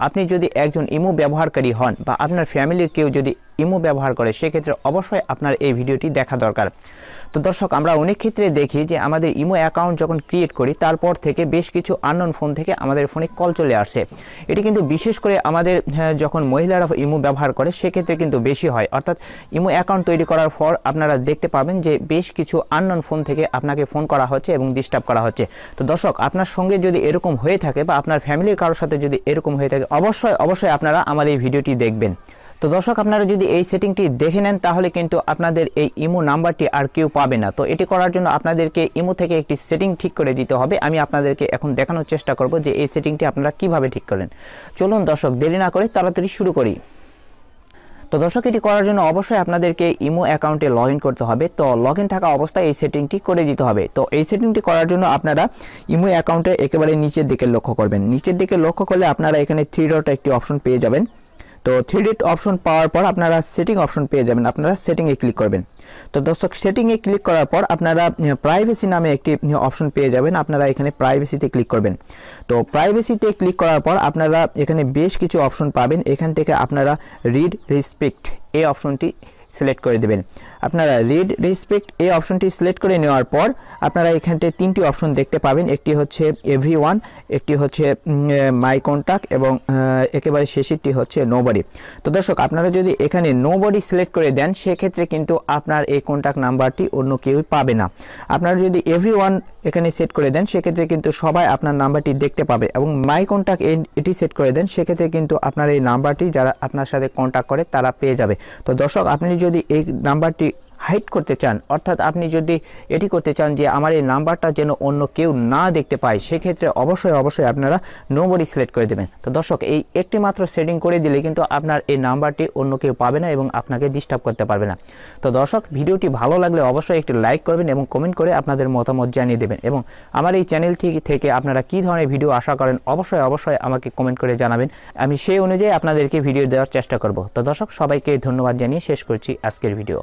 আপনি যদি একজন ইমো ব্যবহারকারী হন বা আপনার ফ্যামিলির কেউ যদি ইমো ব্যবহার করে সেক্ষেত্রে অবশ্যই আপনার এই ভিডিওটি দেখা দরকার। তো দর্শক, আমরা অনেক ক্ষেত্রে দেখি যে আমাদের ইমো অ্যাকাউন্ট যখন ক্রিয়েট করি তারপর থেকে বেশ কিছু আননোন ফোন থেকে আমাদের ফোনে কল চলে আসছে। এটি কিন্তু বিশেষ করে আমাদের যখন মহিলারা ইমো ব্যবহার করে সেক্ষেত্রে কিন্তু বেশি হয়। অর্থাৎ ইমো অ্যাকাউন্ট তৈরি করার পর আপনারা দেখতে পাবেন যে বেশ কিছু আননোন ফোন থেকে আপনাকে ফোন করা হচ্ছে এবং ডিস্টার্ব করা হচ্ছে। তো দর্শক, আপনার সঙ্গে যদি এরকম হয়ে থাকে বা আপনার ফ্যামিলির কারোর সাথে যদি এরকম হয়ে থাকে অবশ্যই আপনারা আমার এই ভিডিওটি দেখবেন। তো দর্শক, আপনারা যদি এই সেটিংটি দেখে নেন তাহলে কিন্তু আপনাদের এই ইমো নাম্বারটি আর কেউ পাবে না। তো এটি করার জন্য আপনাদেরকে ইমো থেকে একটি সেটিং ঠিক করে দিতে হবে। আমি আপনাদেরকে এখন দেখানোর চেষ্টা করব যে এই সেটিংটি আপনারা কিভাবে ঠিক করেন। চলুন দর্শক, দেরি না করে তাড়াতাড়ি শুরু করি। তো দর্শক, এটি করার জন্য অবশ্যই আপনাদেরকে ইমো অ্যাকাউন্টে লগ ইন করতে হবে। তো লগ ইন থাকা অবস্থায় এই সেটিংটি করে দিতে হবে। তো এই সেটিংটি করার জন্য আপনারা ইমো অ্যাকাউন্টে একেবারে নিচের দিকে লক্ষ্য করবেন। নিচের দিকে লক্ষ্য করলে আপনারা এখানে 3 ডট একটি অপশন পেয়ে যাবেন। তো 3 ডট অপশন পাওয়ার পর আপনারা সেটিং অপশন পেয়ে যাবেন। আপনারা সেটিংয়ে ক্লিক করবেন। তো দর্শক, সেটিংয়ে ক্লিক করার পর আপনারা প্রাইভেসি নামে একটি অপশন পেয়ে যাবেন। আপনারা এখানে প্রাইভেসিতে ক্লিক করবেন। তো প্রাইভেসিতে ক্লিক করার পর আপনারা এখানে বেশ কিছু অপশন পাবেন। এখান থেকে আপনারা রিড রেসপেক্ট এই অপশনটি সিলেক্ট করে দেবেন। আপনারা রিড রেসপেক্ট এই অপশনটি সিলেক্ট করে নেওয়ার পর আপনারা এখানতে 3টি অপশন দেখতে পাবেন। একটি হচ্ছে এভরিওয়ান, একটি হচ্ছে মাই কন্ট্যাক্ট এবং একেবারে শেষেরটি হচ্ছে নোবডি। তো দর্শক, আপনারা যদি এখানে নোবডি সিলেক্ট করে দেন সেক্ষেত্রে কিন্তু আপনার এই কন্ট্যাক্ট নাম্বারটি অন্য কেউই পাবে না। আপনারা যদি এভরিওয়ান এখানে সেট করে দেন সেক্ষেত্রে কিন্তু সবাই আপনার নাম্বারটি দেখতে পাবে এবং মাই কন্ট্যাক্ট এটি সেট করে দেন সেক্ষেত্রে কিন্তু আপনার এই নাম্বারটি যারা আপনার সাথে কন্ট্যাক্ট করে তারা পেয়ে যাবে। তো দর্শক, আপনি যদি এই নাম্বারটি হাইড করতে চান, অর্থাৎ আপনি যদি এটি করতে চান যে আমার এই নাম্বারটা যেন অন্য কেউ না দেখতে পায় সেক্ষেত্রে অবশ্যই আপনারা নোবডি সিলেক্ট করে দেবেন। তো দর্শক, এই একটি মাত্র সেটিং করে দিলে কিন্তু আপনার এই নাম্বারটি অন্য কেউ পাবে না এবং আপনাকে ডিস্টার্ব করতে পারবে না। তো দর্শক, ভিডিওটি ভালো লাগলে অবশ্যই একটি লাইক করবেন এবং কমেন্ট করে আপনাদের মতামত জানিয়ে দেবেন এবং আমার এই চ্যানেল থেকে আপনারা কী ধরনের ভিডিও আশা করেন অবশ্যই আমাকে কমেন্ট করে জানাবেন। আমি সেই অনুযায়ী আপনাদেরকে ভিডিও দেওয়ার চেষ্টা করব। তো দর্শক, সবাইকে ধন্যবাদ জানিয়ে শেষ করছি আজকের ভিডিও।